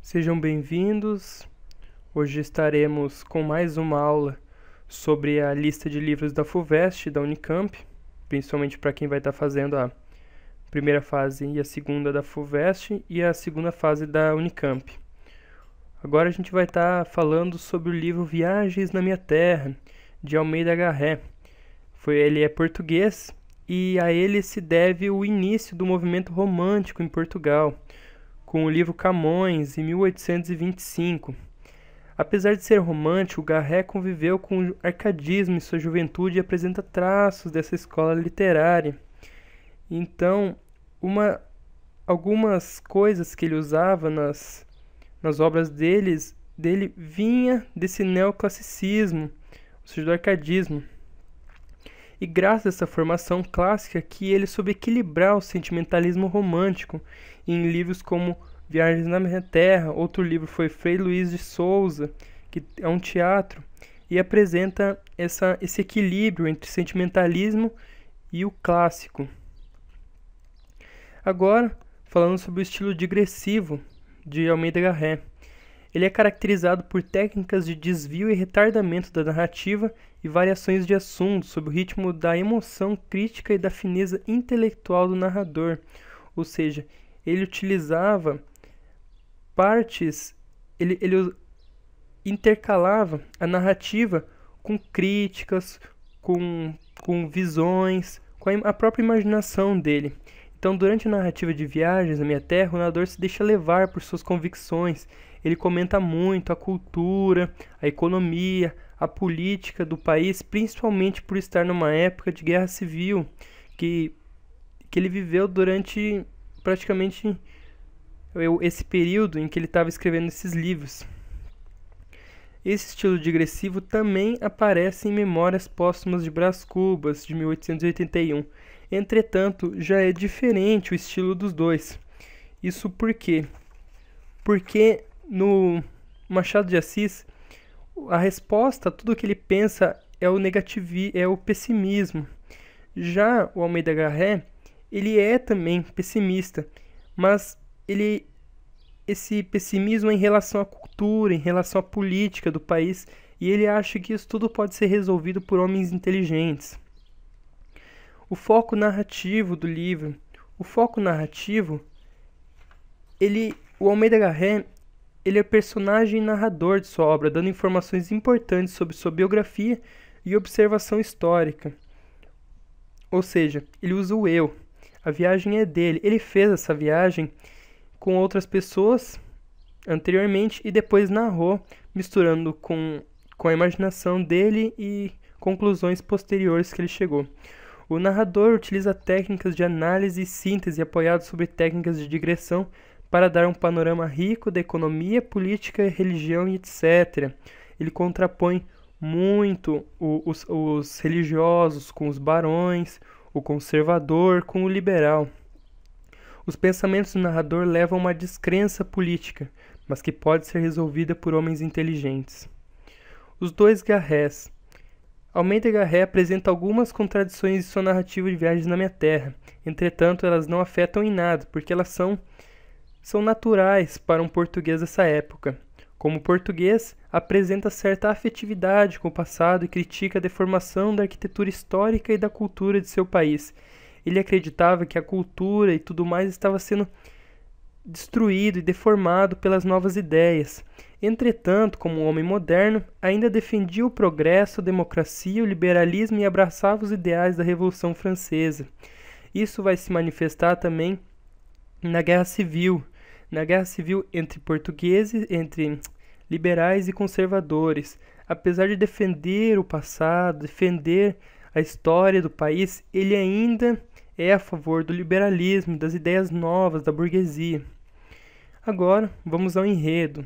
Sejam bem-vindos. Hoje estaremos com mais uma aula sobre a lista de livros da FUVEST, da Unicamp, principalmente para quem vai estar fazendo a primeira fase e a segunda da FUVEST e a segunda fase da Unicamp. Agora a gente vai estar falando sobre o livro Viagens na Minha Terra, de Almeida Garré. Ele é português e a ele se deve o início do movimento romântico em Portugal, com o livro Camões, em 1825. Apesar de ser romântico, Garré conviveu com o arcadismo em sua juventude e apresenta traços dessa escola literária. Então, algumas coisas que ele usava nas obras dele vinha desse neoclassicismo, ou seja, do arcadismo. E graças a essa formação clássica que ele soube equilibrar o sentimentalismo romântico em livros como Viagens na Minha Terra. Outro livro foi Frei Luís de Souza, que é um teatro, e apresenta esse equilíbrio entre sentimentalismo e o clássico. Agora, falando sobre o estilo digressivo de Almeida Garré. Ele é caracterizado por técnicas de desvio e retardamento da narrativa e variações de assunto sob o ritmo da emoção crítica e da fineza intelectual do narrador. Ou seja, ele utilizava partes, ele intercalava a narrativa com críticas, com visões, com a própria imaginação dele. Então, durante a narrativa de Viagens na Minha Terra, o narrador se deixa levar por suas convicções. Ele comenta muito a cultura, a economia, a política do país, principalmente por estar numa época de guerra civil, que ele viveu durante praticamente esse período em que ele estava escrevendo esses livros. Esse estilo digressivo também aparece em Memórias Póstumas de Brás Cubas, de 1881. Entretanto, já é diferente o estilo dos dois. Isso por quê? Porque no Machado de Assis, a resposta a tudo que ele pensa é o negativismo, é o pessimismo. Já o Almeida Garré, ele é também pessimista, mas esse pessimismo é em relação à cultura, em relação à política do país, e ele acha que isso tudo pode ser resolvido por homens inteligentes. O foco narrativo do livro. O Almeida Garré, ele é personagem e narrador de sua obra, dando informações importantes sobre sua biografia e observação histórica. Ou seja, ele usa o eu. A viagem é dele. Ele fez essa viagem com outras pessoas anteriormente e depois narrou, misturando com a imaginação dele e conclusões posteriores que ele chegou. O narrador utiliza técnicas de análise e síntese apoiadas sobre técnicas de digressão para dar um panorama rico da economia, política, religião e etc. Ele contrapõe muito os religiosos com os barões, o conservador com o liberal. Os pensamentos do narrador levam a uma descrença política, mas que pode ser resolvida por homens inteligentes. Os dois Garrés. Almeida Garré apresenta algumas contradições em sua narrativa de Viagens na Minha Terra. Entretanto, elas não afetam em nada, porque elas são naturais para um português dessa época. Como português, apresenta certa afetividade com o passado e critica a deformação da arquitetura histórica e da cultura de seu país. Ele acreditava que a cultura e tudo mais estava sendo destruído e deformado pelas novas ideias. Entretanto, como um homem moderno, ainda defendia o progresso, a democracia, o liberalismo e abraçava os ideais da Revolução Francesa. Isso vai se manifestar também na Guerra Civil. Na Guerra Civil entre portugueses, entre liberais e conservadores. Apesar de defender o passado, defender a história do país, ele ainda é a favor do liberalismo, das ideias novas da burguesia. Agora, vamos ao enredo.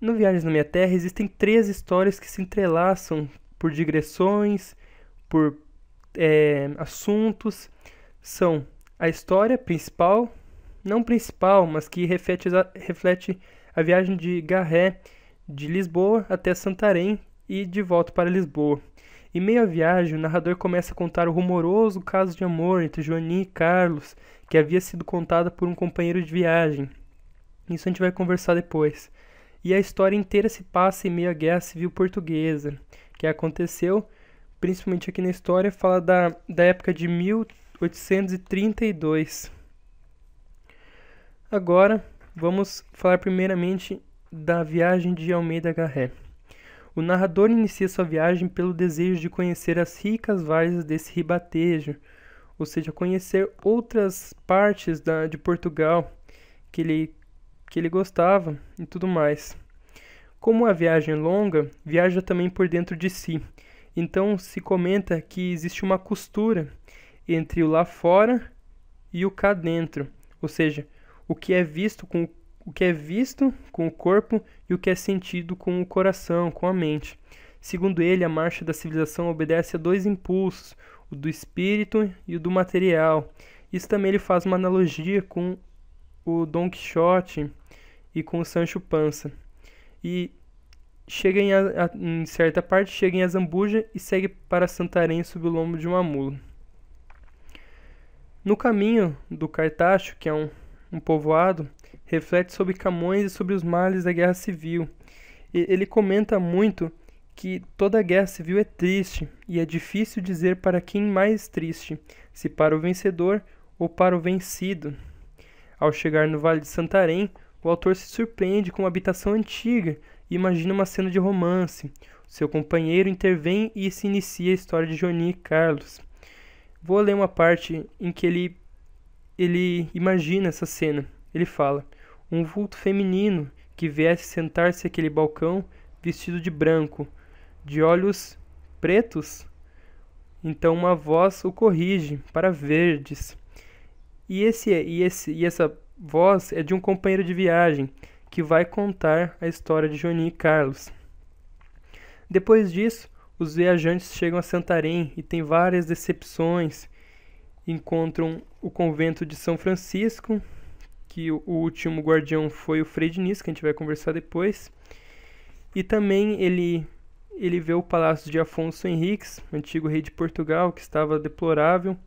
No Viagens na Minha Terra existem 3 histórias que se entrelaçam por digressões, por assuntos. São a história principal, não principal, mas que reflete a viagem de Garré de Lisboa até Santarém e de volta para Lisboa. Em meio à viagem, o narrador começa a contar o rumoroso caso de amor entre Joaninha e Carlos, que havia sido contada por um companheiro de viagem. Isso a gente vai conversar depois. E a história inteira se passa em meio à Guerra Civil Portuguesa, que aconteceu, principalmente aqui na história, fala da época de 1832. Agora, vamos falar primeiramente da viagem de Almeida Garré. O narrador inicia sua viagem pelo desejo de conhecer as ricas várzeas desse ribatejo, ou seja, conhecer outras partes de Portugal que ele gostava e tudo mais. Como a viagem é longa, viaja também por dentro de si. Então se comenta que existe uma costura entre o lá fora e o cá dentro, ou seja, o que é visto com o corpo e o que é sentido com o coração, com a mente. Segundo ele, a marcha da civilização obedece a dois impulsos, o do espírito e o do material. Isso também ele faz uma analogia com o Dom Quixote e com o Sancho Panza. E chega em certa parte, chega em Azambuja e segue para Santarém sob o lombo de uma mula. No caminho do Cartacho, que é um povoado, reflete sobre Camões e sobre os males da guerra civil. Ele comenta muito que toda guerra civil é triste, e é difícil dizer para quem mais triste, se para o vencedor ou para o vencido. Ao chegar no Vale de Santarém, o autor se surpreende com uma habitação antiga e imagina uma cena de romance. Seu companheiro intervém e se inicia a história de Joaninha e Carlos. Vou ler uma parte em que ele imagina essa cena. Ele fala: um vulto feminino que viesse sentar-se àquele balcão, vestido de branco, de olhos pretos. Então uma voz o corrige para verdes. E essa voz é de um companheiro de viagem que vai contar a história de Joaninha e Carlos. Depois disso, os viajantes chegam a Santarém e têm várias decepções. Encontram o convento de São Francisco, que o último guardião foi o Frei Diniz, que a gente vai conversar depois. E também ele vê o palácio de Afonso Henriques, antigo rei de Portugal, que estava deplorável.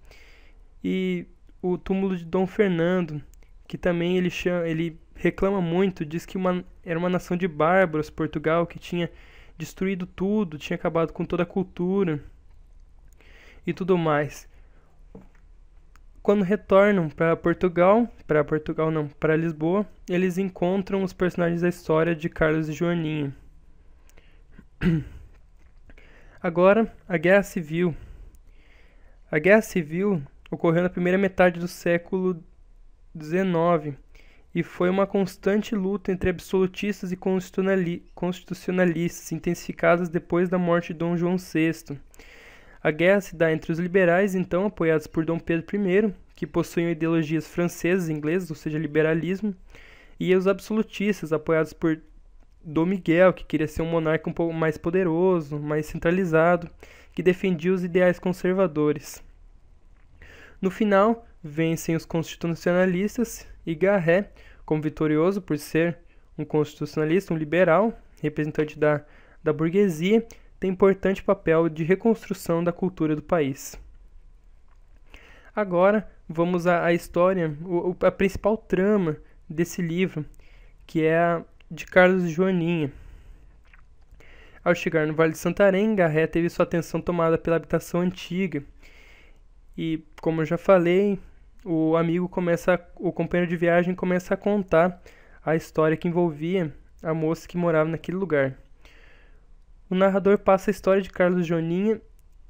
E o túmulo de Dom Fernando, que também ele reclama muito, diz que era uma nação de bárbaros, Portugal, que tinha destruído tudo, tinha acabado com toda a cultura e tudo mais. Quando retornam para Lisboa, eles encontram os personagens da história de Carlos e Joaninha. Agora, a Guerra Civil. A Guerra Civil ocorreu na primeira metade do século XIX e foi uma constante luta entre absolutistas e constitucionalistas, intensificadas depois da morte de Dom João VI. A guerra se dá entre os liberais, então, apoiados por Dom Pedro I, que possuíam ideologias francesas e inglesas, ou seja, liberalismo, e os absolutistas, apoiados por Dom Miguel, que queria ser um monarca um pouco mais poderoso, mais centralizado, que defendia os ideais conservadores. No final, vencem os constitucionalistas e Garré, como vitorioso por ser um constitucionalista, um liberal, representante da burguesia, tem importante papel de reconstrução da cultura do país. Agora, vamos à história, a principal trama desse livro, que é a de Carlos e Joaninha. Ao chegar no Vale de Santarém, Garré teve sua atenção tomada pela habitação antiga. E, como eu já falei, o companheiro de viagem começa a contar a história que envolvia a moça que morava naquele lugar. O narrador passa a história de Carlos e Joaninha,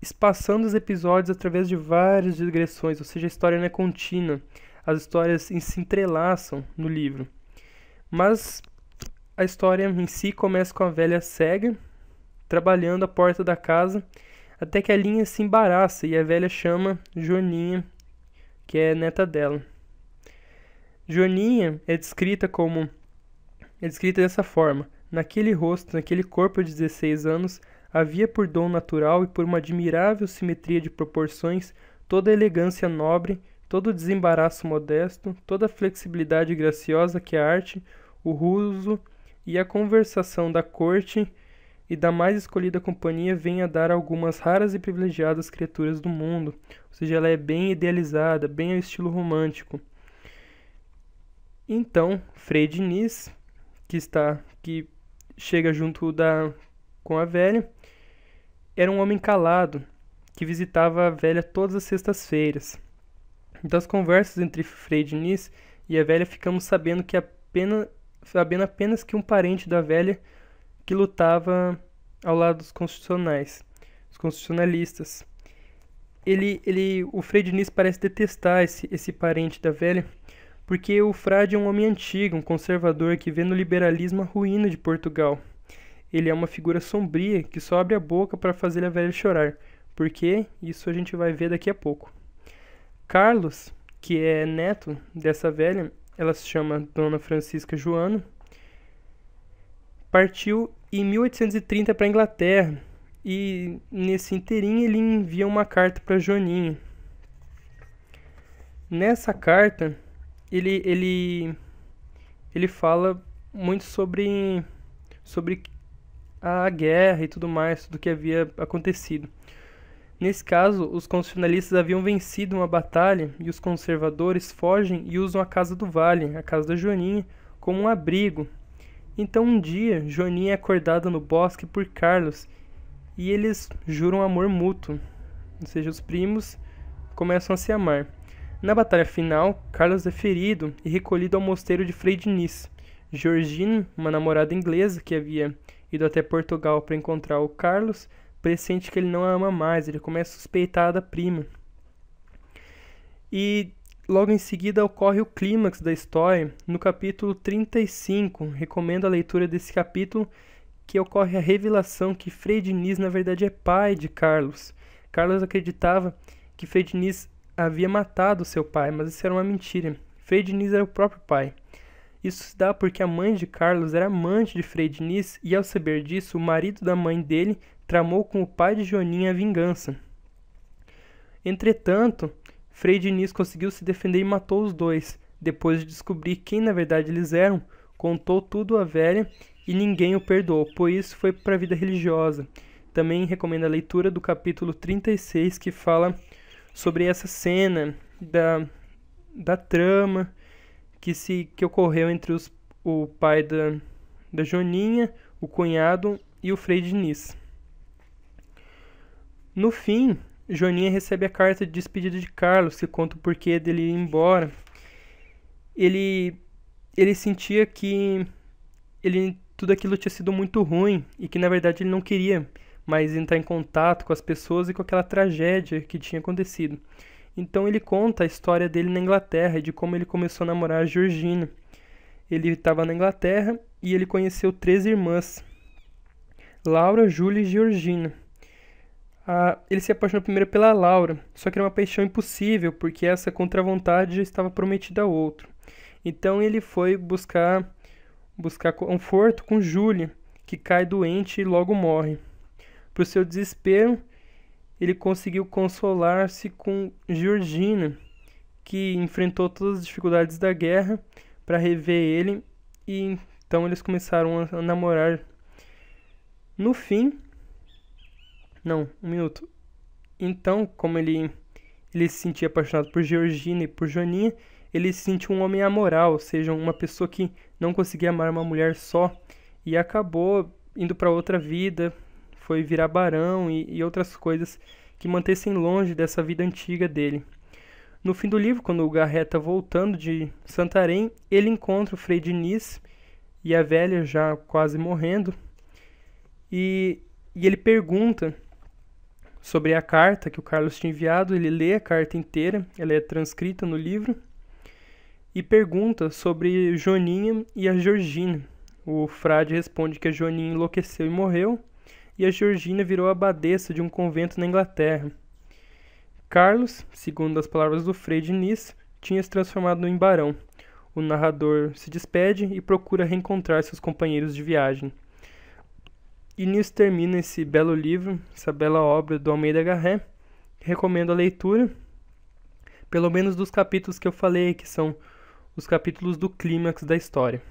espaçando os episódios através de várias digressões, ou seja, a história não é contínua. As histórias se entrelaçam no livro. Mas a história em si começa com a velha cega, trabalhando à porta da casa, até que a linha se embaraça e a velha chama Joaninha, que é neta dela. Joaninha é descrita dessa forma: naquele rosto, naquele corpo de 16 anos, havia por dom natural e por uma admirável simetria de proporções toda a elegância nobre, todo o desembaraço modesto, toda a flexibilidade graciosa que a arte, o uso e a conversação da corte e da mais escolhida companhia vem a dar a algumas raras e privilegiadas criaturas do mundo. Ou seja, ela é bem idealizada, bem ao estilo romântico. Então, Frei Diniz, que chega junto com a velha, era um homem calado, que visitava a velha todas as sextas-feiras. Das conversas entre Frei Diniz e a velha, ficamos sabendo apenas que um parente da velha que lutava ao lado dos os constitucionalistas. O Frei Diniz parece detestar esse parente da velha, porque o frade é um homem antigo, um conservador que vê no liberalismo a ruína de Portugal. Ele é uma figura sombria que só abre a boca para fazer a velha chorar, porque isso a gente vai ver daqui a pouco. Carlos, que é neto dessa velha, ela se chama Dona Francisca Joana, partiu em 1830 para a Inglaterra e nesse inteirinho ele envia uma carta para Joaninha. Nessa carta ele fala muito sobre a guerra e tudo mais, tudo que havia acontecido. Nesse caso, os constitucionalistas haviam vencido uma batalha e os conservadores fogem e usam a Casa do Vale, a casa da Joaninha, como um abrigo. Então um dia, Joaninha é acordada no bosque por Carlos e eles juram amor mútuo, ou seja, os primos começam a se amar. Na batalha final, Carlos é ferido e recolhido ao mosteiro de Frei Diniz. Georgina, uma namorada inglesa que havia ido até Portugal para encontrar o Carlos, pressente que ele não a ama mais, ele começa a suspeitar da prima. E logo em seguida ocorre o clímax da história, no capítulo 35. Recomendo a leitura desse capítulo, que ocorre a revelação que Frei Diniz na verdade é pai de Carlos. Carlos acreditava que Frei Diniz havia matado seu pai, mas isso era uma mentira. Frei Diniz era o próprio pai. Isso se dá porque a mãe de Carlos era amante de Frei Diniz e, ao saber disso, o marido da mãe dele tramou com o pai de Joaninha a vingança. Entretanto, Frei Diniz conseguiu se defender e matou os dois. Depois de descobrir quem na verdade eles eram, contou tudo à velha e ninguém o perdoou, por isso foi para a vida religiosa. Também recomendo a leitura do capítulo 36, que fala sobre essa cena da trama que ocorreu entre o pai da Joaninha, o cunhado e o Frei Diniz. No fim, Joaninha recebe a carta de despedida de Carlos, que conta o porquê dele ir embora. Ele sentia que tudo aquilo tinha sido muito ruim e que na verdade ele não queria mais entrar em contato com as pessoas e com aquela tragédia que tinha acontecido. Então ele conta a história dele na Inglaterra e de como ele começou a namorar a Georgina. Ele estava na Inglaterra e ele conheceu 3 irmãs, Laura, Júlia e Georgina. Ele se apaixonou primeiro pela Laura, só que era uma paixão impossível, porque essa contra a vontade já estava prometida a outro. Então ele foi buscar conforto com Júlia, que cai doente e logo morre. Para o seu desespero, ele conseguiu consolar-se com Georgina, que enfrentou todas as dificuldades da guerra para rever ele, e então eles começaram a namorar. No fim, não, um minuto. Então, como ele se sentia apaixonado por Georgina e por Joaninha, ele se sentiu um homem amoral, ou seja, uma pessoa que não conseguia amar uma mulher só, e acabou indo para outra vida, foi virar barão e outras coisas que mantessem longe dessa vida antiga dele. No fim do livro, quando o Garré está voltando de Santarém, ele encontra o Frei Diniz e a velha já quase morrendo, e ele pergunta sobre a carta que o Carlos tinha enviado. Ele lê a carta inteira, ela é transcrita no livro, e pergunta sobre Joaninha e a Georgina. O frade responde que a Joaninha enlouqueceu e morreu, e a Georgina virou abadesa de um convento na Inglaterra. Carlos, segundo as palavras do Frei Diniz, tinha se transformado em barão. O narrador se despede e procura reencontrar seus companheiros de viagem. E nisso termina esse belo livro, essa bela obra do Almeida Garré. Recomendo a leitura, pelo menos dos capítulos que eu falei, que são os capítulos do clímax da história.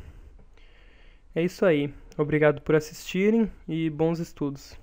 É isso aí. Obrigado por assistirem e bons estudos.